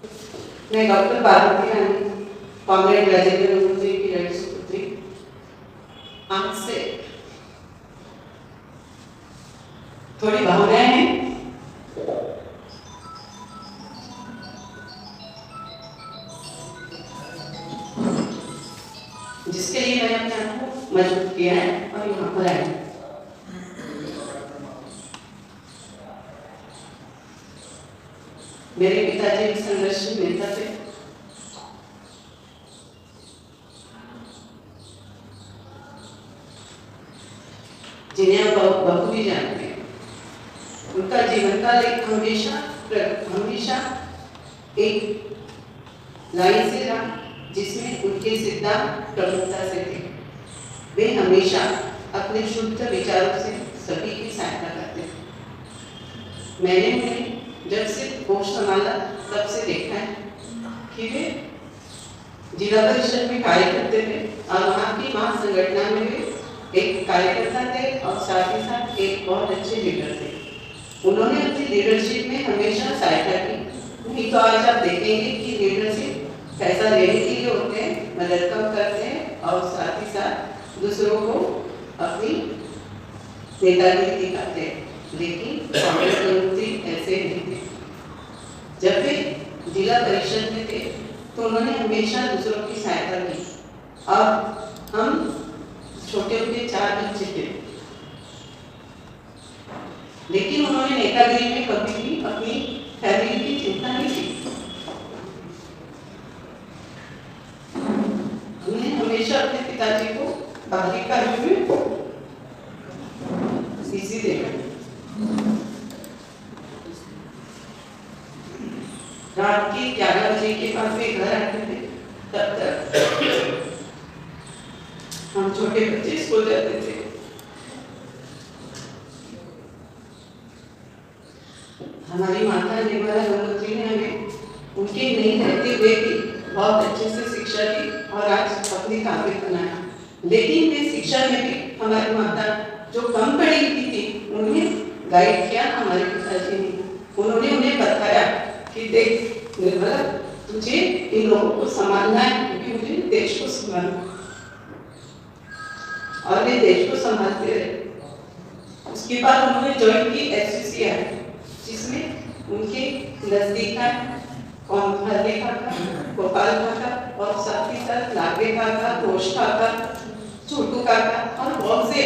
मैं डॉक्टर पार्वती रानी, कॉमरेड राजेंद्र मुखर्जी की लड़ी सुपुत्री, आज से थोड़ी भावनाएं हैं। जिसके लिए मैंने अपने आप को मजबूत किया है और यहाँ पर आया। मेरे पिताजी एक संघर्षशील नेता थे। जिन्हें आप बखूबी जानते हैं। उनका जीवन काल एक हमेशा एक लाइन से रहा जिसमें उनके सिद्धांत प्रमुखता से थे। वे हमेशा अपने शुद्ध विचारों से सभी की सहायता करते थे। मैंने उन्हें जब से होश संभाला तब से देखा है कि वे जिला परिषद में कार्य करते थे और वहाँ की महासंगठना में वे एक कार्यकर्ता थे और साथ ही साथ एक बहुत अच्छे लीडर थे। उन्होंने अपनी लीडरशिप में हमेशा सहायता की। नहीं तो आज आप देखेंगे कि लीडरशिप पैसा लेने के लिए होते हैं, मदद कम करते हैं और साथ ही साथ दूसरों को अपनी नेतागिरी दिखाते हैं। लेकिन कांग्रेस प्रमुख ऐसे नहीं थे। जब वे जिला परिषद में थे तो उन्होंने हमेशा दूसरों की सहायता की और हम छोटे छोटे 4 बच्चे थे, लेकिन उन्होंने नेतागिरी में कभी भी अपनी फैमिली की चिंता नहीं की। उन्होंने हमेशा अपने पिताजी को बाहरी कार्यों में बिजी देखा। रात के 11 बजे के बाद वे घर आते थे, तब तक हम छोटे बच्चे स्कूल जाते थे। हमारी माता निर्मला गंगोत्री ने हमें उनके नहीं रहते हुए भी बहुत अच्छे से शिक्षा दी और आज अपने काबिल बनाया। लेकिन वे शिक्षा में भी हमारी माता जो कम पढ़ी लिखी थी उन्हें गाइड किया हमारे पिताजी ने। उन्होंने उन्हें बताया कि देख निर्मला, तुझे इन लोगों को संभालना है क्योंकि मुझे देश को संभालना, और वे देश को संभालते रहे। उसके बाद उन्होंने ज्वाइन की SCCI, जिसमें उनके नजदीक का हल्दी काका, गोपाल काका और साथ ही साथ लागे काका, घोष काका, छोटू काका और बहुत से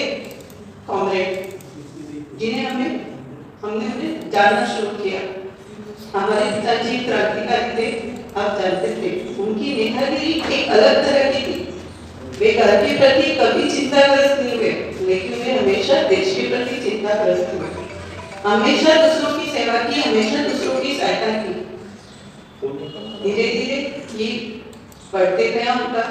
कॉमरेड जिन्हें हमने उन्हें जानना शुरू किया। हमारे पिताजी क्रांतिकारी थे, आप जानते थे। उनकी नेतागिरी एक अलग तरह की थी। वे घर के प्रति कभी चिंताग्रस्त नहीं हुए, लेकिन वे हमेशा देश के प्रति चिंताग्रस्त हुए। हमेशा दूसरों की सेवा की, हमेशा दूसरों की सहायता की। धीरे धीरे ये बढ़ते गया उनका।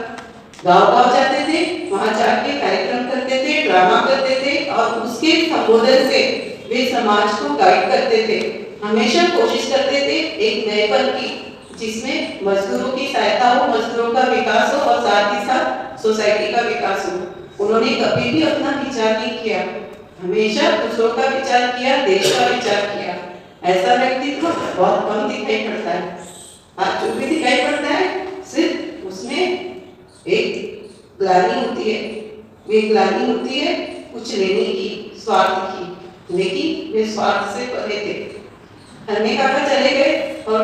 गाँव जाते थे, वहाँ जाके कार्यक्रम करते थे, ड्रामा करते थे और उसके संबोधन से वे समाज को गाइड करते थे। हमेशा कोशिश करते थे एक नएपन की, जिसमें मजदूरों की सहायता हो, मजदूरों का विकास हो और साथ ही साथ सोसाइटी का विकास हो। उन्होंने कभी भी अपना विचार नहीं किया, हमेशा दूसरों का विचार किया, देश का विचार किया। ऐसा व्यक्तित्व बहुत कम दिखाई पड़ता है। आज जो भी दिखाई पड़ता है सिर्फ उसमें एक ग्लानि होती है। वे ग्लानि होती है कुछ लेने की, स्वार्थ की, लेकिन वे स्वार्थ से परे थे। अन्य काका चले गए और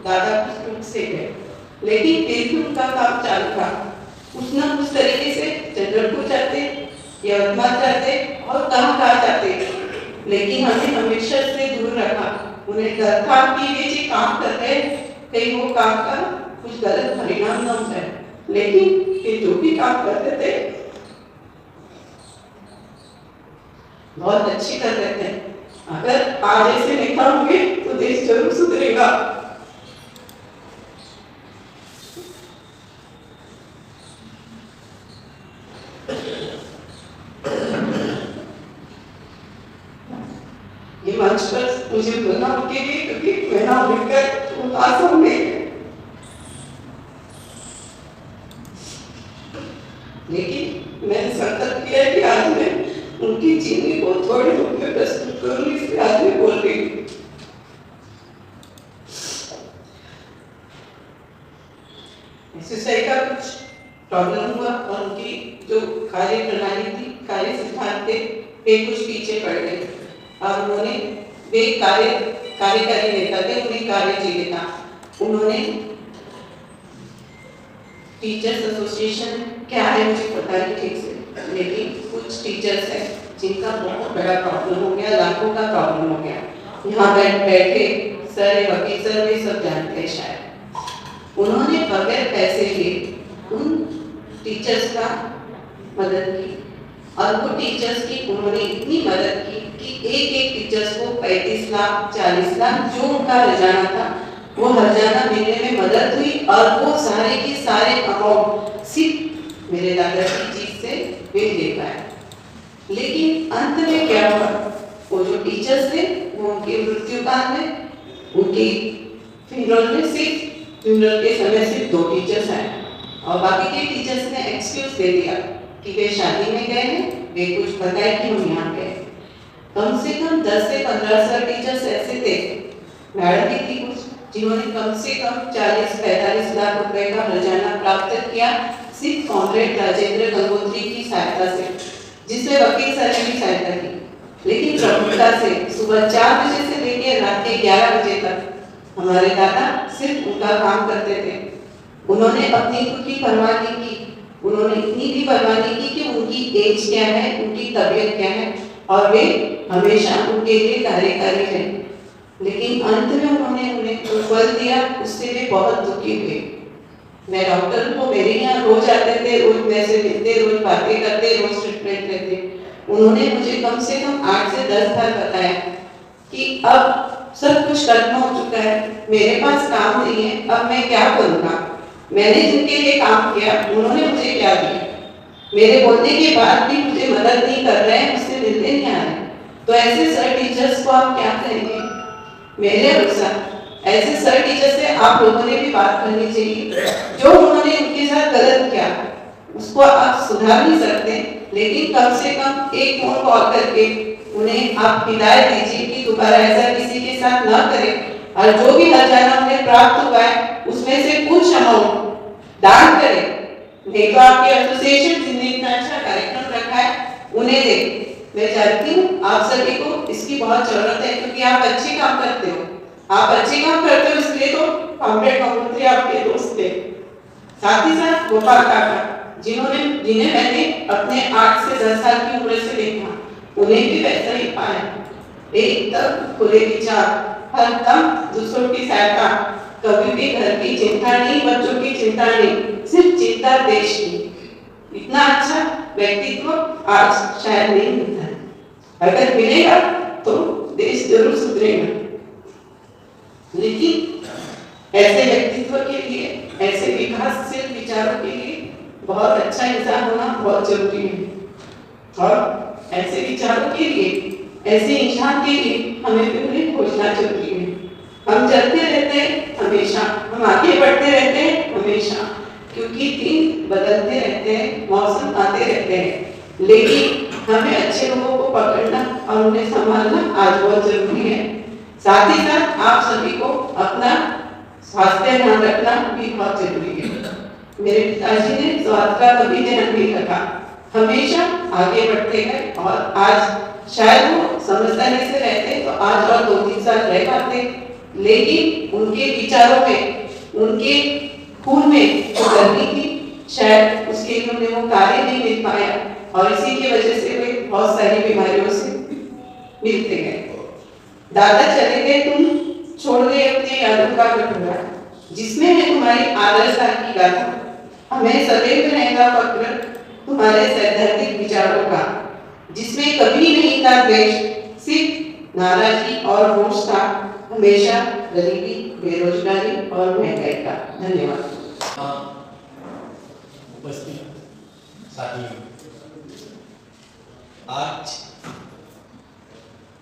दादा कुछ से गए, लेकिन फिर भी उनका काम चालू था। कुछ न कुछ तरीके से चंद्रपुर जाते, यवतमाल जाते और कहाँ जाते, लेकिन हमें हमेशा से दूर रखा। उन्हें डर था कि वे जो काम कर रहे कहीं वो काम का कुछ गलत परिणाम न हो जाए, लेकिन ये जो भी काम करते थे बहुत अच्छी कर रहे थे। अगर आज ऐसे नहीं खाओगे तो देश जरूर सुधरेगा। ये मंच पर मुझे बोलना उनके लिए, क्योंकि मैं ना मिलकर उदास होंगे, लेकिन मैंने संकल्प किया कि आज मैं उनकी जीवनी को थोड़े रूप में प्रस्तुत करूंगी, इसलिए आज मैं बोल रही हूँ। एसएसआई का कुछ प्रॉब्लम हुआ और उनकी जो कार्य प्रणाली थी, कार्य सिद्धांत थे, वे कुछ पीछे पड़ गए और उन्होंने वे कार्यकारी नेता थे, उन्हें कार्य चाहिए था। उन्होंने टीचर्स एसोसिएशन क्या है मुझे पता नहीं ठीक से, लेकिन कुछ टीचर्स हैं जिनका बहुत बड़ा प्रॉब्लम हो गया, लाखों का प्रॉब्लम हो गया। यहाँ बैठे सर, वकील सर, वे सब जानते हैं शायद। उन्होंने बगैर पैसे लिए उन टीचर्स का मदद की और वो टीचर्स की उन्होंने इतनी मदद की कि एक टीचर्स को 35 लाख 40 लाख जो उनका हर्जाना था वो हर्जाना मिलने में मदद हुई और वो सारे के सारे अमाउंट सिर्फ मेरे दादा की चीज से वे दे पाए। लेकिन अंत में क्या हुआ, वो जो टीचर्स थे वो उनके मृत्युकाल में, उनकी फ्यूनरल में सिर्फ फ्यूनरल के समय सिर्फ 2 टीचर्स आए और बाकी के टीचर्स ने एक्सक्यूज दे दिया कि वे शादी में गए हैं, वे कुछ बताए कि हम यहाँ गए। कम से कम 10 से 15 सर टीचर्स ऐसे थे, मैडम भी थी कुछ, जिन्होंने कम से कम 40-45 लाख रुपए का हर्जाना प्राप्त किया सिर्फ कॉमरेड राजेंद्र गंगोत्री की सहायता से, जिसमें वकील सर ने भी सहायता की। लेकिन प्रमुखता से सुबह 4 बजे से लेकर रात के 11 बजे तक हमारे दादा सिर्फ उनका काम करते थे। उन्होंने अपनी खुद की परवाह नहीं की, उन्होंने इतनी भी परवाह नहीं की कि उनकी एज क्या है, उनकी तबीयत क्या है, और वे हमेशा उनके लिए कार्यकारी रहे। लेकिन अंत में उन्होंने उन्हें फल दिया, उससे वे बहुत दुखी हुए। मैं डॉक्टर को मेरे यहाँ रोज आते थे, रोज वैसे मिलते, रोज बातें करते, रोज ट्रीटमेंट लेते। उन्होंने मुझे कम से कम 8 से 10 बार बताया कि अब सब कुछ खत्म हो चुका है, मेरे पास काम नहीं है, अब मैं क्या करूँगा। मैंने जिनके लिए काम किया उन्होंने मुझे क्या दिया, मेरे बोलने के बाद भी मुझे मदद नहीं कर रहे हैं, मुझसे मिलने नहीं आ रहे। तो ऐसे सर टीचर्स को आप क्या कहेंगे? मेरे अनुसार ऐसे सर टीचर से आप लोगों ने भी बात करनी चाहिए। जो उन्होंने उनके साथ गलत किया उसको आप सुधार नहीं सकते, लेकिन कम से कम एक फोन कॉल करके उन्हें आप हिदायत दीजिए कि दोबारा ऐसा किसी के साथ न करें, और जो भी हर्जाना उन्हें प्राप्त हुआ है उसमें से कुछ अमाउंट दान करें। नहीं तो आपके एसोसिएशन जिन्हें इतना अच्छा कार्यक्रम रखा है उन्हें दे। मैं जानती हूँ आप सभी को इसकी बहुत जरूरत है, क्योंकि आप अच्छे काम करते हो, आप अच्छे काम करते हो, इसलिए तो कॉमरेड गंगोत्री आपके दोस्त थे। साथ ही साथ गोपाल काका जिन्हें मैंने अपने 8 से 10 साल की उम्र से देखा, उन्हें भी वैसा ही पाया। एकदम खुले विचार, हरदम दूसरों की सहायता, कभी भी घर की चिंता नहीं, बच्चों की चिंता नहीं, सिर्फ चिंता देश की। इतना अच्छा व्यक्तित्व आज शायद नहीं मिलता है, अगर मिलेगा तो देश जरूर सुधरेगा। लेकिन ऐसे व्यक्तित्व के लिए, ऐसे विकासशील विचारों के लिए बहुत अच्छा इंसान होना बहुत जरूरी है, और ऐसे विचारों के लिए, ऐसे इंसान के लिए हमें भी उन्हें खोजना जरूरी है। हम चलते रहते हैं हमेशा, हम आगे बढ़ते रहते हैं हमेशा, क्योंकि दिन बदलते रहते हैं, मौसम आते रहते हैं, लेकिन हमें अच्छे लोगों को पकड़ना और उन्हें संभालना आज बहुत जरूरी है। साथ ही साथ आप सभी को अपना स्वास्थ्य ध्यान रखना भी बहुत जरूरी है। मेरे पिताजी ने स्वास्थ्य का कभी ध्यान नहीं रखा, हमेशा आगे बढ़ते गए, और आज शायद वो समझदारी से रहते तो आज और 2-3 साल रह पाते, लेकिन उनके विचारों में, उनके खून में जो गर्मी थी, शायद उसके लिए उन्हें वो कार्य नहीं मिल पाया, और इसी की वजह से वे बहुत सारी बीमारियों से मिलते गए। दादा चले गए, तुम छोड़ गए अपने यादों का गठोरा, जिसमें है तुम्हारी आदर्शता की गाथा। हमें सदैव रहेगा फक्र तुम्हारे सैद्धांतिक विचारों का, जिसमें कभी नहीं था द्वेष, सिर्फ नाराजगी और रोष था, हमेशा गरीबी, बेरोजगारी और महंगाई का। धन्यवाद। उपस्थित साथियों, आज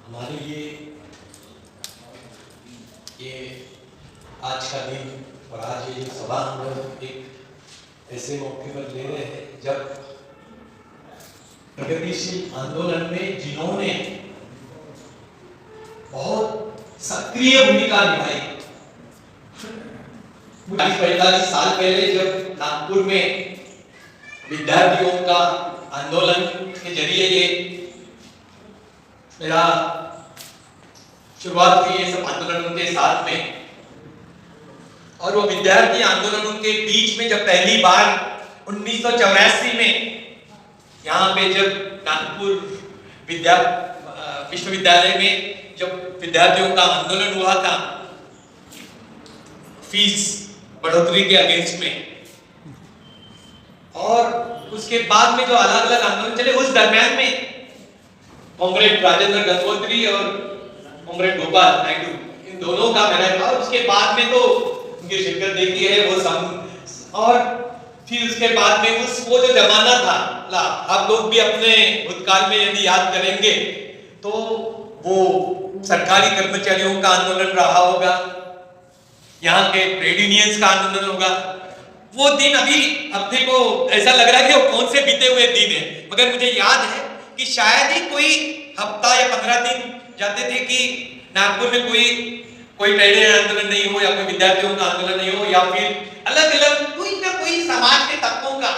हमारे लिए ये आज का दिन और आज ये जो सभा हम लोग एक ऐसे मौके पर ले रहे हैं जब प्रगतिशील आंदोलन में जिन्होंने बहुत सक्रिय भूमिका निभाई, 45 साल पहले जब नागपुर में विद्यार्थियों का आंदोलन के जरिए ये मेरा शुरुआत हुई ये सब आंदोलनों के साथ में, और वो विद्यार्थी आंदोलनों के बीच में जब पहली बार 1984 में यहाँ पे जब नागपुर विश्वविद्यालय में जब विद्यार्थियों का आंदोलन हुआ था फीस बढ़ोतरी के अगेंस्ट में, और उसके बाद में जो अलग अलग आंदोलन चले, उस दरम्यान में कॉमरेड राजेंद्र गंगोत्री और कॉमरेड गोपाल नायडू इन दोनों का मैंने था। उसके बाद में तो उनकी शिरकत देखी है वो सब, और फिर उसके बाद में वो जो जमाना था, आप लोग भी अपने भूतकाल में यदि याद करेंगे तो वो सरकारी कर्मचारियों का आंदोलन रहा होगा, यहाँ के ट्रेड यूनियंस का आंदोलन होगा। वो दिन अभी अपने को ऐसा लग रहा है कि वो कौन से बीते हुए दिन है, मगर मुझे याद है कि शायद ही कोई हफ्ता या 15 दिन जाते थे कि नागपुर में कोई ट्रेड आंदोलन नहीं हो, या कोई विद्यार्थियों का आंदोलन नहीं हो, या फिर अलग अलग कोई ना कोई समाज के तत्वों का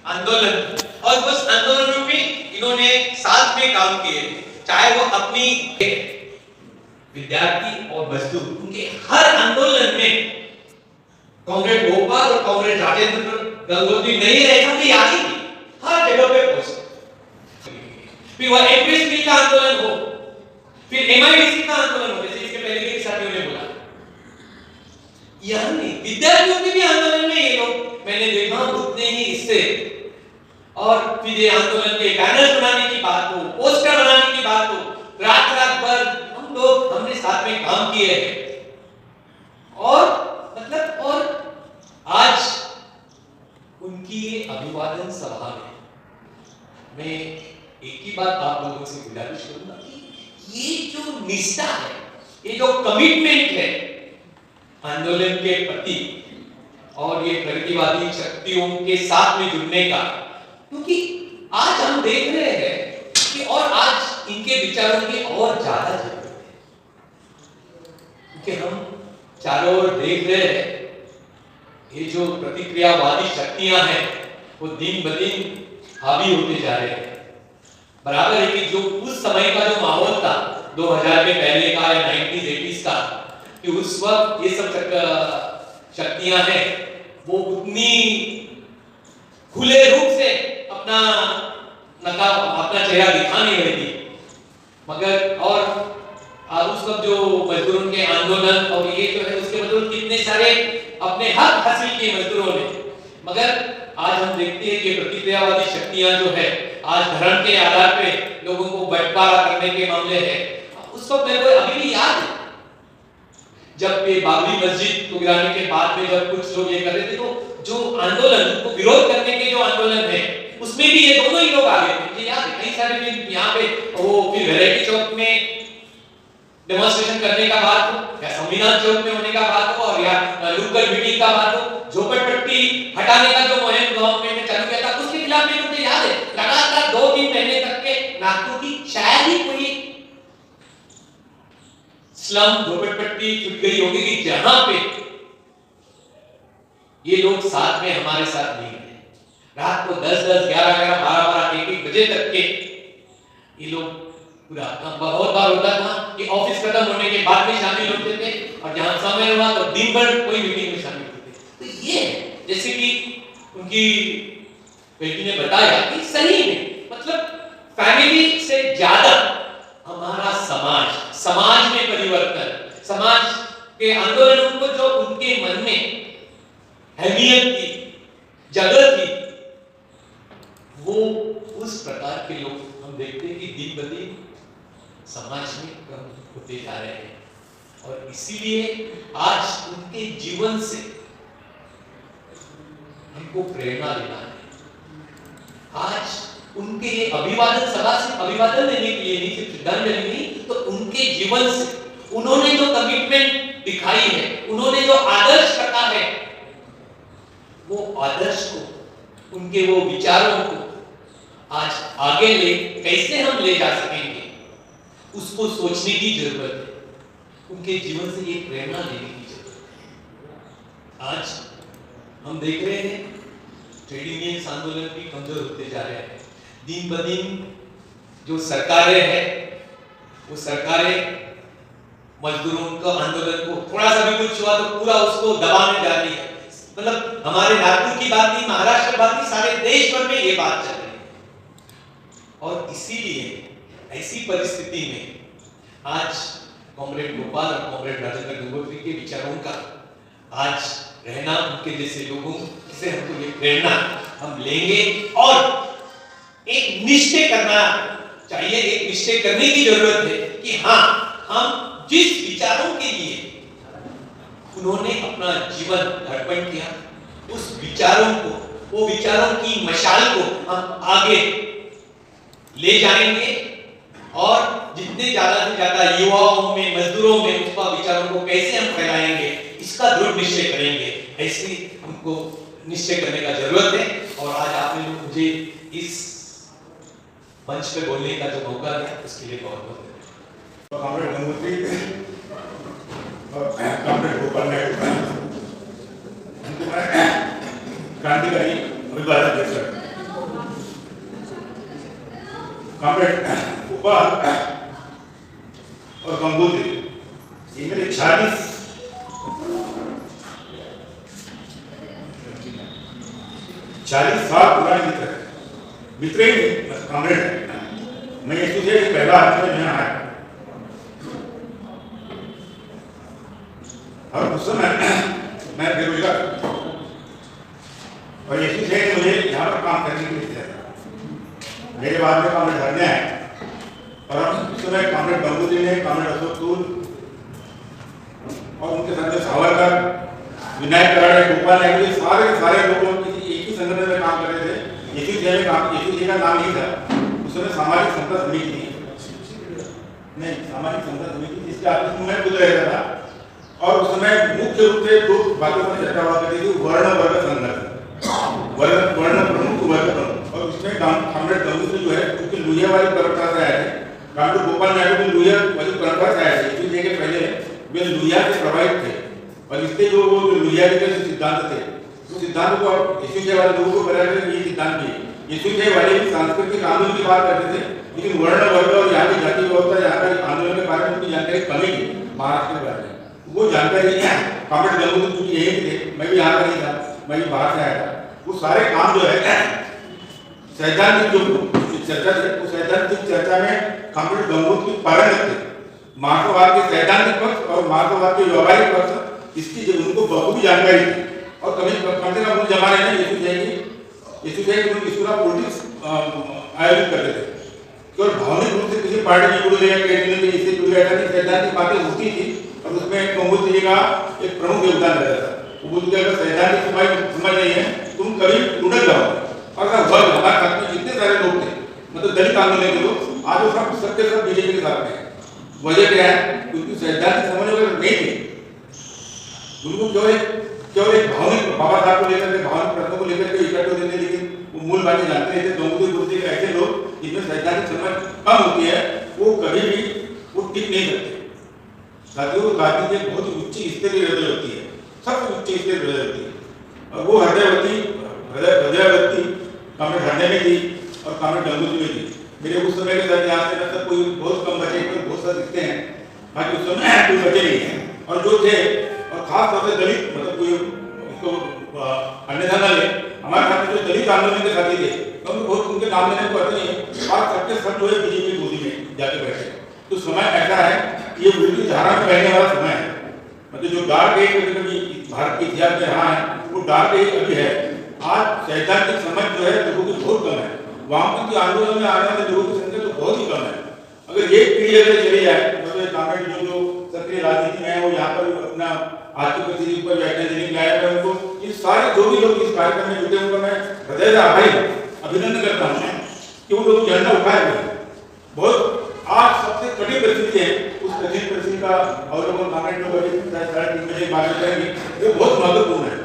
आंदोलन। और उस आंदोलनों में इन्होंने साथ में काम किए, चाहे वो अपनी विद्यार्थी और मजदूर, उनके हर आंदोलन में कॉमरेड गोपाल और कॉमरेड राजेंद्र गंगोत्री नहीं रहे थे, यानी हर जगह पे पहुंचे। फिर वह एमपीएस मिल का आंदोलन हो, फिर एमआईडीसी का आंदोलन हो, जैसे इसके पहले के साथियों ने बोला, यानी विद्यार्थियों के भी आंदोलन में ये लोग मैंने देखा उतने ही हिस्से। और फिर ये आंदोलन के बैनर बनाने की बात हो, पोस्टर बनाने की बात हो, रात भर हमने साथ में काम किए हैं। और आज उनकी अभिवादन सभा में मैं एक ही बात आप लोगों से गुजारिश करूंगा कि ये जो निष्ठा है, ये जो कमिटमेंट है आंदोलन के प्रति और ये प्रगतिवादी शक्तियों के साथ में जुड़ने का, क्योंकि आज हम देख रहे हैं कि और आज इनके विचारों की और ज्यादा जरूरत है, क्योंकि हम चारों ओर देख रहे हैं ये जो प्रतिक्रियावादी शक्तियां हैं वो दिन ब दिन हावी होते जा रहे हैं। बराबर है कि जो उस समय का जो माहौल था 2000 के पहले का या 1980s का, कि उस वक्त ये सब शक्तियां हैं वो उतनी खुले रूप से अपना चेहरा दिखा नहीं रही थी, मगर और उस वक्त जो मजदूरों के आंदोलन और ये जो है उसके मजदूर कितने सारे अपने हक हासिल किए मजदूरों ने, मगर आज हम देखते हैं कि प्रतिक्रियावादी शक्तियां जो है आज धर्म के आधार पे लोगों को बंटवारा करने के मामले हैं। उस वक्त मेरे को अभी भी याद है जब ये बाबरी मस्जिद को गिराने के बाद में जब कुछ लोग ये कर रहे थे, तो जो आंदोलन को विरोध करने के जो आंदोलन है उसमें भी ये दोनों ही लोग आ गए थे। मुझे याद है कई सारे फिर यहाँ पे वो फिर वैरायटी चौक में डेमोन्स्ट्रेशन करने का बात हो, या संविधान चौक में होने का बात हो, और या लोकल मीटिंग का बात हो, झोपड़पट्टी हटाने का जो मुहिम गवर्नमेंट ने चालू किया था उसके खिलाफ में मुझे याद है लगातार 2-3 महीने तक के नागपुर की शायद ही कोई स्लम झोपड़पट्टी छूट गई होगी कि जहां पे ये लोग साथ में हमारे साथ नहीं रहे। रात को 10-10, 11-11, 12-12, 1-1 बजे तक के ये लोग पूरा बहुत बार होता था कि ऑफिस खत्म होने के बाद में शामिल होते थे, और जहां समय हुआ तो दिन भर कोई मीटिंग में शामिल होते थे। तो ये जैसे कि उनकी बेटी ने बताया कि सही में मतलब फैमिली से ज्यादा हमारा समाज में परिवर्तन, समाज के आंदोलनों को जो उनके मन में अहमियत थी, जगह थी, वो उस प्रकार के लोग हम देखते हैं कि दिन ब दिन समाज में कम होते जा रहे हैं। और इसीलिए आज उनके जीवन से हमको प्रेरणा लेना है। आज उनके अभिवादन सभा से अभिवादन देने के लिए नहीं, सिर्फ श्रद्धांजलि नहीं, तो उनके जीवन से उन्होंने जो कमिटमेंट दिखाई है, उन्होंने जो आदर्श रखा है, वो आदर्श को, उनके वो विचारों को आज आगे कैसे हम ले जा सकेंगे, उसको सोचने की जरूरत है। उनके जीवन से ये प्रेरणा लेने की जरूरत है। आज हम देख रहे हैं ट्रेड यूनियन आंदोलन भी कमजोर होते जा रहे हैं। दिन ब दिन जो सरकारें हैं वो सरकारें मजदूरों का आंदोलन को थोड़ा सा भी कुछ हुआ तो पूरा उसको दबाने जा रही है। मतलब हमारे नागपुर की बात नहीं, महाराष्ट्र की बात नहीं, सारे देश भर में ये बात चल रही है। और इसीलिए ऐसी परिस्थिति में आज कॉमरेड गोपाल और कॉमरेड राजेंद्र गंगोत्री के विचारों का आज रहना, उनके जैसे लोगों से हमको ये प्रेरणा हम लेंगे और एक निश्चय करना चाहिए, एक निश्चय करने की जरूरत है कि हाँ, हम जिस विचारों के लिए उन्होंने अपना जीवन अर्पण किया, उस विचारों को, वो विचारों की मशाल को हम आगे ले जाएंगे और जितने ज्यादा से ज्यादा युवाओं में, मजदूरों में उस विचारों को कैसे हम फैलाएंगे, इसका दृढ़ निश्चय करेंगे। ऐसे उनको निश्चय करने का जरूरत है। और आज आपने मुझे इस मंच पे बोलने का जो मौका दिया उसके लिए बहुत बहुत धन्यवाद। कॉमरेड गंगोत्री और कॉमरेड गोपाल नायडू उनको मैं क्रांतिकारी अभिवादन देता हूं। कॉमरेड गोपाल और गंगोत्री ये मेरे 40 साल पुराने मित्र ही कॉमरेड है। मैं ये तुझे पहला आदमी में आया और उस समय मैं बेरोजगार और ये चीज है कि मुझे यहाँ पर काम करने के लिए दिया। मेरे बाद में कॉमरेड हरने आए और हम उस समय कॉमरेड गंगोत्री ने, कॉमरेड अशोक तूल और उनके साथ सावरकर, विनायक कराड़े, गोपाल नायडू, सारे लोगों की एक ही संगठन में काम कर रहे थे। यशु का नाम नहीं था उस समय, सामाजिक संस्था समिति थी, नहीं सामाजिक संस्था समिति जिसके ऑफिस में मैं खुद रहता था। और उस समय मुख्य रूप से दो बातों पर चर्चा हुआ करती थी, वर्ण वर्ग संघर्ष, वर्ण प्रमुख, वर्ग प्रमुख। और उसमें कॉमरेड गंगोत्री जो है क्योंकि लोहिया वाली परंपरा से आए थे, कॉमरेड गोपाल नायडू भी लोहिया वाली परंपरा से आए थे, इसलिए के पहले वे लोहिया से प्रभावित थे और इसके जो लोहिया के सिद्धांत थे उस सिद्धांत को यशु वाले लोगों को बराबर ये सिद्धांत भी यशु वाले भी सांस्कृतिक आंदोलन की बात करते थे, लेकिन वर्ण वर्ग और यहाँ की जाति व्यवस्था, यहाँ का आंदोलन के बारे में उनकी जानकारी कमी थी महाराष्ट्र के बारे में। वो जानकारी कॉमरेड गंगोत्री क्योंकि यही थे, मैं भी यहाँ का नहीं था, मैं भी बाहर से आया था। वो सारे काम जो है सैद्धांतिक जो चर्चा थी, उस सैद्धांतिक चर्चा में कॉमरेड गंगोत्री पारंगत थे। मार्क्सवाद के सैद्धांतिक पक्ष और मार्क्सवाद के व्यवहारिक पक्ष इसकी जो उनको बखूबी जानकारी थी। और कम से कम उस जमाने में यशु इसका पॉलिटिक्स आयोजित करते थे, केवल भावनिक रूप से किसी पार्टी में जुड़ गया, ट्रेड यूनियन में इससे जुड़ गया, सैद्धांतिक बातें होती थी और उसमें गंगोत्री जी का एक प्रमुख योगदान रहता था। वो बोलते अगर सैद्धांतिक समझ नहीं है तुम कभी उड़क जाओ। और वर्ग हमारे साथ में जितने सारे लोग थे, मतलब दलित आंदोलन के लोग, आज वो सबके सब बीजेपी के साथ में। वजह क्या है? क्योंकि सैद्धांतिक समझ वगैरह नहीं थी, उनको केवल एक भावनिक बाबा साहब को लेकर के, भावनिक प्रश्नों को लेकर के इकट्ठे होते थे, लेकिन वो मूल बातें जानते नहीं थे। गंगोत्री बोलते हैं ऐसे लोग जिनमें सैद्धांतिक समझ कम होती है वो कभी भी वो टिक नहीं सकते। साथियों, गांधी जी बहुत उच्च स्तरीय हृदय होती है, सबसे उच्च स्तरीय हृदय होती है और वो हृदयवती कॉमरेड हरने में थी और कॉमरेड गंगोत्री में थी। मेरे उस समय के साथ यहाँ से मतलब कोई बहुत कम बचे, बहुत सारे दिखते हैं, बाकी उस समय कोई बचे नहीं है। और जो थे और खास तौर से दलित, मतलब कोई उसको अन्यथा न ले, हमारे साथ जो दलित आंदोलन के साथी थे तो हम बहुत उनके नाम लेने को पड़ते नहीं और सबके सब जो है बीजेपी गोदी में जाके बैठे। तो समय ऐसा है कि ये विरोधी धारा में रहने वाला समय है, मतलब जो डार्क एज भारत के इतिहास में रहा है वो डार्क एज अभी है। आज सैद्धांतिक समझ जो है लोगों की बहुत कम है, वामपंथी आंदोलन में आने वाले लोगों की संख्या तो बहुत ही कम है। अगर ये पीढ़ी अगर चली जाए, मतलब कॉमरेड जो सक्रिय राजनीति में है वो यहाँ पर अपना आर्थिक परिस्थिति पर व्याख्यान देने के लिए आए, मैं उनको ये सारे जो भी लोग इस कार्यक्रम में जुटे उनका मैं हृदय से आभारी अभिनंदन करता हूँ कि वो लोग झंडा उठाए हुए हैं। बहुत आज सबसे कठिन परिस्थिति है, उस कठिन परिस्थिति का अवलोकन कॉमरेड लोग अभी 3:30 बजे बात करेंगे, ये बहुत महत्वपूर्ण है।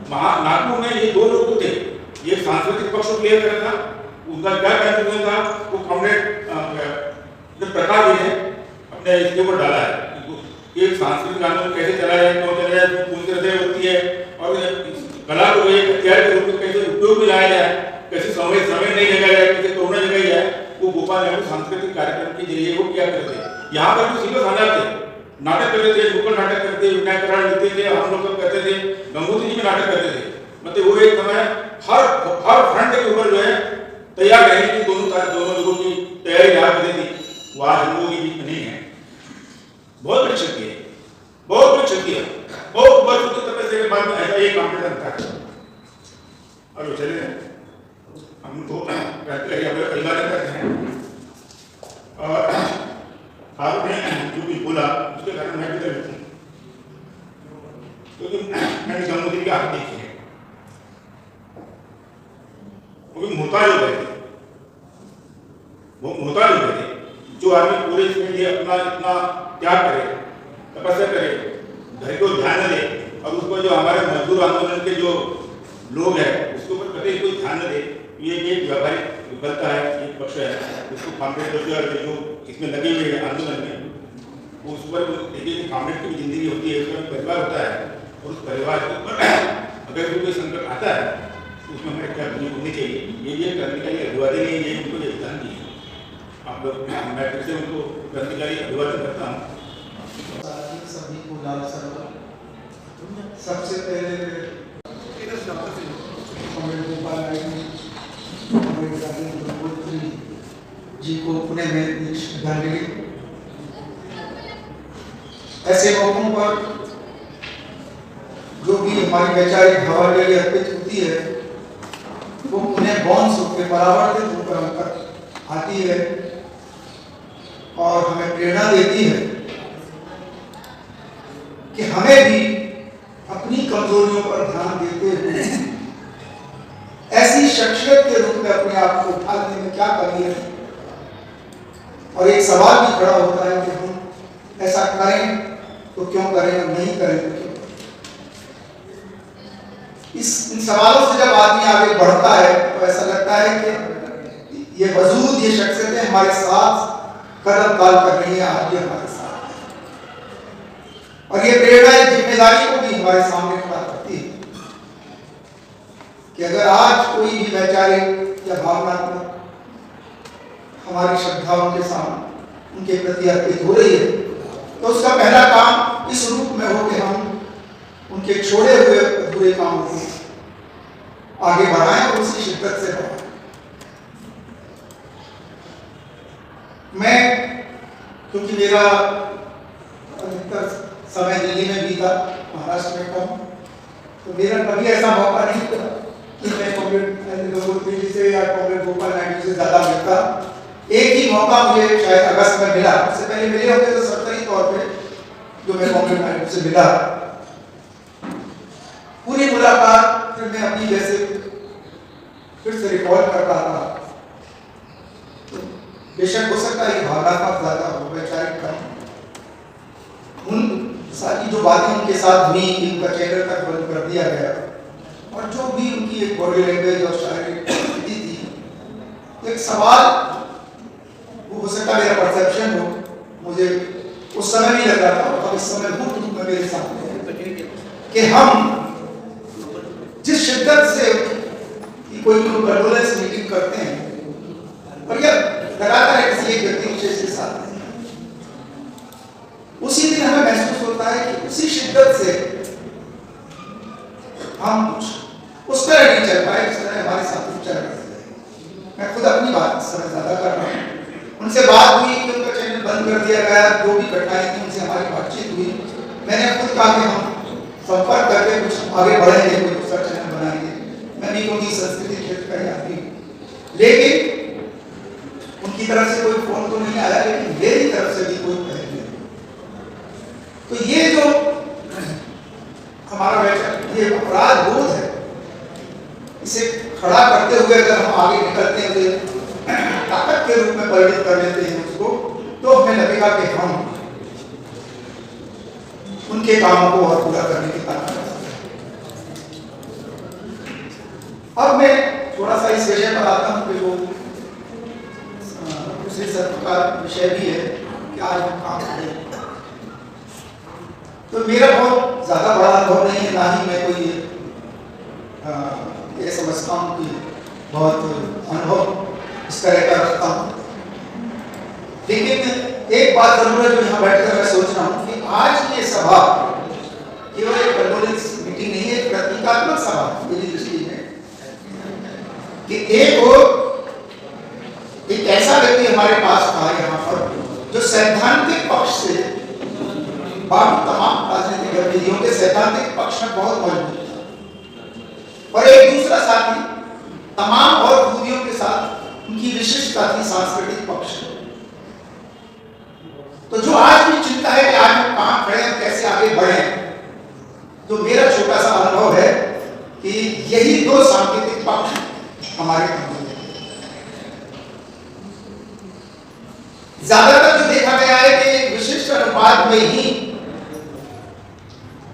नागपुर में ये दो लोग थे, ये सांस्कृतिक पक्ष को क्लियर कर था, उनका क्या कंट्रीब्यूशन था वो कॉमरेड प्रकाश जी ने अपने इसके ऊपर डाला है कि एक सांस्कृतिक आंदोलन कैसे चला जाए, क्यों चला जाए, कौन सी हृदय होती है और लाया जाए, कैसे समय नहीं लगाया जाए, कैसे कोरोना जगाई जाए, वो गोपाल नेहरू सांस्कृतिक कार्यक्रम के जरिए वो क्या करते थे। यहाँ पर भी सीधे साझा थे, नाटक करते थे, नुक्कड़ नाटक करते थे, विनायक कराड़ लिखते थे, हम लोग सब करते थे, गंगोत्री जी भी नाटक करते थे। मतलब वो एक समय हर फ्रंट के ऊपर जो है तैयार रहने की दोनों लोगों की तैयारी रहा करती थी। वो आज हम लोगों के बीच में नहीं है। बहुत बड़ी शक्ति है, बहुत बड़ी शक्ति है, बहुत वर्ष की तरह से बाद में ऐसा एक कॉम्पिटिशन था। और चले हम तो कहते हैं परिवार करते हैं। और आपने जो भी बोला उसके कारण मैं भी लिखूं, क्योंकि मैंने गंगोत्री की आंख देखी है। वो भी मोहताज हो गए थे, वो मोहताज हो गए थे। जो आदमी पूरे इसमें लिए अपना इतना त्याग करे, तपस्या करे, घर को ध्यान न दे, और उसको जो हमारे मजदूर आंदोलन के जो लोग हैं उसके ऊपर कभी कोई ध्यान न दे, ये एक व्यापारिक विफलता है, एक पक्ष है। उसको कॉम्रेड जो इसमें लगे हुए हैं आंदोलन में, उस पर देखिए कॉम्रेड की भी जिंदगी होती है, उसमें परिवार होता है, और उस परिवार के ऊपर अगर कोई संकट आता है तो उसमें हमें क्या भूमिका होनी चाहिए, ये क्रांतिकारी अभिवादन है, ये उनको योगदान दिए। आप लोग मैं फिर से उनको क्रांतिकारी अभिवादन करता हूँ। सभी को लाल सरोवर। सबसे पहले गोपाल नायडू जी को पुणे में श्रद्धांजलि। ऐसे मौकों पर जो भी हमारी वैचारिक भावांजलि अर्पित होती है वो उन्हें बॉन्स के परावर्तित होकर हम तक आती है और हमें प्रेरणा देती है कि हमें भी अपनी कमजोरियों पर ध्यान देते हुए ऐसी शख्सियत के रूप में अपने आप को उठाने में क्या कमी है। और एक सवाल भी खड़ा होता है कि हम ऐसा करें तो क्यों करें और नहीं करें तो क्यों। इन सवालों से जब आदमी आगे बढ़ता है तो ऐसा लगता है कि ये वजूद, ये शख्सियतें हमारे साथ कदम ताल कर रही है, आज भी हमारे साथ, और ये प्रेरणा एक जिम्मेदारी को भी हमारे सामने खड़ा करती है कि अगर आज कोई भी वैचारिक या भावनात्मक हमारी श्रद्धाओं के सामने उनके प्रति अर्पित हो रही है तो उसका पहला काम इस रूप में हो कि हम उनके छोड़े हुए अधूरे कामों को आगे बढ़ाएं और उसी शिद्दत से बढ़ाएं। मैं, क्योंकि मेरा अधिकतर समय दिल्ली में बीता, महाराष्ट्र में कम, तो मेरा कभी ऐसा मौका नहीं था कि मैं कॉमरेड गंगोत्री जी से या कॉमरेड गोपाल नायडू से ज्यादा मिलता। एक ही मौका मुझे शायद अगस्त में मिला, उससे पहले मिले होंगे तो सरकारी तौर पे जो मैं कॉमरेड नायडू से मिला। पूरी मुलाकात फिर मैं अपनी जैसे फिर से रिकॉल कर रहा था, तो बेशक हो सकता है भावनात्मक ज्यादा हो, वैचारिक कम। उन सारी जो बातें उनके साथ हुई, उनका चैनल तक बंद कर दिया गया, और जो भी उनकी एक बॉडी लैंग्वेज और शारीरिक स्थिति थी, एक सवाल वो हो सकता मेरा परसेप्शन हो, मुझे उस समय भी लग रहा था और इस समय मूर्त रूप में मेरे सामने कि हम जिस शिद्दत से कोई कंडोलेंस मीटिंग करते हैं और यह लगातार किसी एक व्यक्ति विशेष के साथ, उसी दिन हमें महसूस होता है कि उसी शिद्दत से हम उस तरह नहीं चल पाए जिस तरह हमारे साथ चल रहे थे। मैं खुद अपनी बात समय ज्यादा कर रहा हूँ। उनसे बात हुई कि उनका चैनल बंद कर दिया गया, जो भी कठिनाई थी उनसे हमारी बातचीत हुई। मैंने खुद कहा कि हम संपर्क करके कुछ आगे बढ़ेंगे, कोई दूसरा चैनल बनाएंगे। मैं भी क्योंकि संस्कृति क्षेत्र का आदमी, लेकिन उनकी तरफ से कोई फोन तो नहीं आया, लेकिन मेरी तरफ से भी कोई पहल नहीं। तो ये जो हमारा ये अपराध बोध है, इसे खड़ा करते हुए अगर हम आगे निकलते हुए ताकत के रूप में परिणित कर लेते हैं उसको, तो हमें लगेगा कि हम उनके कामों को और पूरा करने की ताकत रखते हैं। अब मैं थोड़ा सा इस विषय पर आता हूँ कि वो दूसरे सत्र का विषय भी है कि आज हम काम करें। तो मेरा बहुत ज्यादा बड़ा अनुभव नहीं है, ना ही मैं कोई समझता हूँ कि बहुत अनुभव इस तरह का रखता हूँ। लेकिन एक बात जरूर है जो यहाँ बैठकर मैं सोच रहा हूँ कि आज ये सभा केवल एक कंडोलेंस मीटिंग नहीं है, प्रतीकात्मक सभा मेरी दृष्टि में, कि एक ऐसा व्यक्ति हमारे पास था यहाँ पर जो सैद्धांतिक पक्ष से बाकी तमाम राजनीतिक गतिविधियों के सैद्धांतिक पक्ष में बहुत मजबूत था, और एक दूसरा साथी तमाम और खूबियों के साथ उनकी विशिष्टता थी सांस्कृतिक पक्ष। तो जो आज भी चिंता है कि आज हम कहाँ खड़े हैं, कैसे आगे बढ़े, तो मेरा छोटा सा अनुभव है कि यही दो सांकेतिक पक्ष हमारे कमजोर हैं। ज्यादातर जो देखा गया है कि एक विशिष्ट अनुपात में ही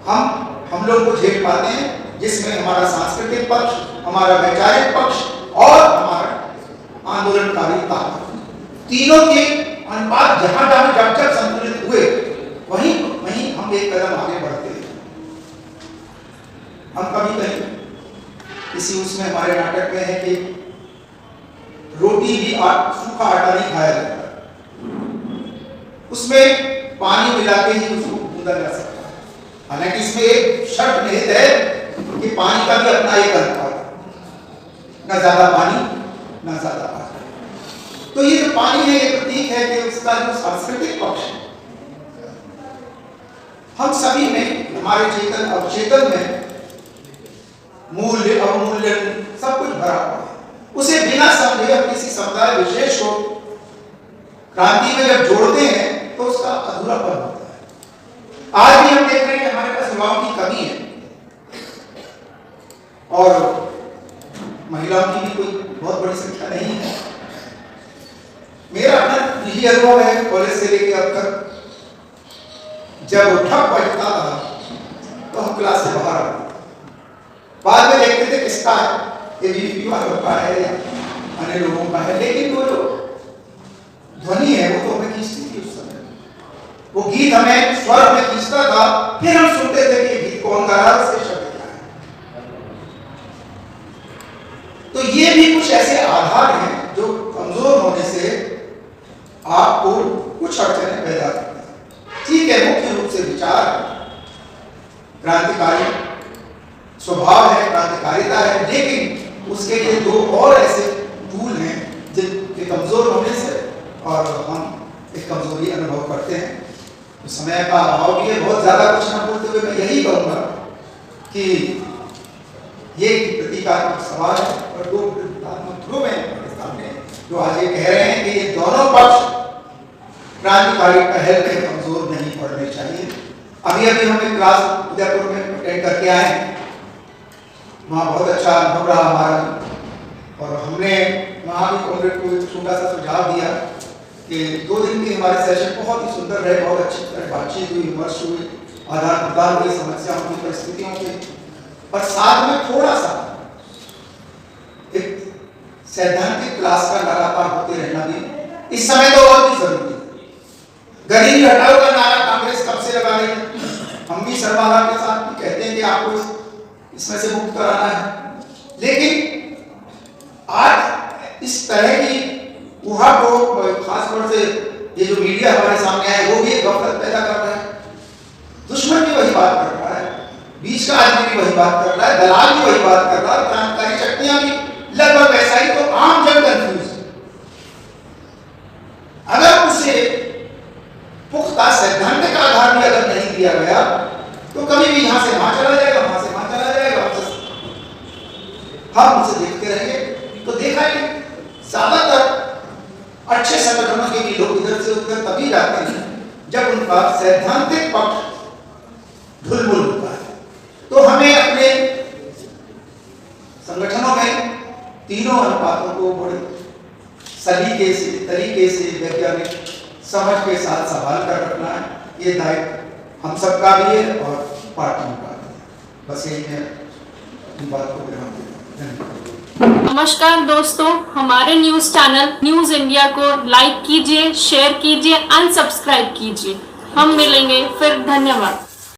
हम लोग को झेल पाते हैं, जिसमें हमारा सांस्कृतिक पक्ष, हमारा वैचारिक पक्ष और हमारा आंदोलनकारी ताकत, तीनों के अनुपात जहां जब संतुलित हुए वहीं हम एक कदम आगे बढ़ते हैं। हम कभी कहीं इसी उसमें हमारे नाटक में है कि रोटी भी सूखा आटा नहीं खाया जाता, उसमें पानी मिला के ही उसको गूंदा जा सकता है। हालांकि इसमें एक शर्त निहित है कि पानी का भी अपना एक अनुपात, न ज्यादा पानी न ज्यादा आटा। तो ये जो पानी है ये प्रतीक है कि उसका जो सांस्कृतिक पक्ष है, हम सभी में, हमारे चेतन अवचेतन में मूल्य अवमूल्य सब कुछ भरा हुआ है। उसे बिना समझे हम किसी समुदाय विशेष को क्रांति में जब जोड़ते हैं तो उसका अधूरापन होता है। आज भी हम देख रहे हैं कि हमारे पास युवाओं की कमी है, और महिलाओं की भी कोई बहुत बड़ी संख्या नहीं है। मेरा अपना निजी अनुभव है, कॉलेज से लेकर अब तक जब ठप बजता था तो हम क्लास से बाहर आते, बाद में देखते थे किसका है, ये बीवी वालों का है या अन्य लोगों का है, लेकिन वो जो ध्वनि है वो तो हमें खींचती थी। उस समय वो गीत हमें स्वर हमें खींचता था, फिर हम सुनते थे कि गीत कौन गा रहा है, उसके शब्द क्या है। तो ये भी कुछ ऐसे आधार हैं जो कमजोर होने से आपको कुछ अड़चनें पैदा करते हैं। ठीक है, मुख्य रूप से विचार क्रांतिकारी स्वभाव है, क्रांतिकारिता है, लेकिन उसके लिए दो और ऐसे टूल हैं जिनके कमजोर होने से और हम एक कमजोरी अनुभव करते हैं। तो समय का अभाव भी है, बहुत ज्यादा कुछ ना बोलते हुए मैं यही कहूंगा कि ये प्रतीकात्मक सवाल है और दो प्रतीकात्मक ध्रुव हैं हमारे सामने, जो आज ये कह रहे हैं कि ये दोनों पक्ष क्रांतिकारी पहल में कमजोर नहीं पड़ने चाहिए। अभी हम एक क्लास उदयपुर में अटेंड करके आए हैं, वहाँ बहुत अच्छा अनुभव रहा हमारा, और हमने वहाँ भी कॉमरेड को एक छोटा सा सुझाव दिया कि 2 दिन के हमारे सेशन बहुत ही सुंदर रहे, बहुत अच्छी तरह बातचीत हुई, विमर्श हुई, आदान प्रदान हुई समस्याओं की, परिस्थितियों के, और साथ में थोड़ा सा एक सैद्धांतिक क्लास का लगातार होते रहना भी इस समय तो और भी जरूरी है। गरीबी हटाओ का नारा कांग्रेस कब से लगा रही है, हम भी सरमाला के साथ भी कहते हैं कि आपको इसमें से मुक्त कराना है, लेकिन आज इस तरह की ऊहा को खासतौर से ये जो मीडिया हमारे सामने आया वो भी एक गफलत पैदा कर रहा है। दुश्मन भी वही बात कर रहा है, बीच का आदमी भी वही बात कर रहा है, दलाल भी वही बात कर रहा है, क्रांतिकारी शक्तियां भी लगभग वैसा ही। तो आम जन कंफ्यूज है। अगर उसे पुख्ता सैद्धांतिक आधार भी अगर नहीं दिया गया तो कभी भी यहां से वहां चला जाएगा, वहां से वहां चला जाएगा, हम उसे देखते रहेंगे। तो देखा है कि ज्यादातर अच्छे संगठनों के भी लोग इधर से उधर तभी जाते हैं जब उनका सैद्धांतिक पक्ष ढुलमुल होता है। तो हमें अपने संगठनों में तीनों अनुपातों को बड़े तरीके से वैज्ञानिक समझ के साथ संभाल कर रखना है। ये दायित्व हम सबका भी है और पार्टियों का भी। बस यही है, इन बात को विराम देता हूं। धन्यवाद। नमस्कार दोस्तों, हमारे न्यूज चैनल न्यूज इंडिया को लाइक कीजिए, शेयर कीजिए, अनसब्सक्राइब कीजिए। हम मिलेंगे फिर। धन्यवाद।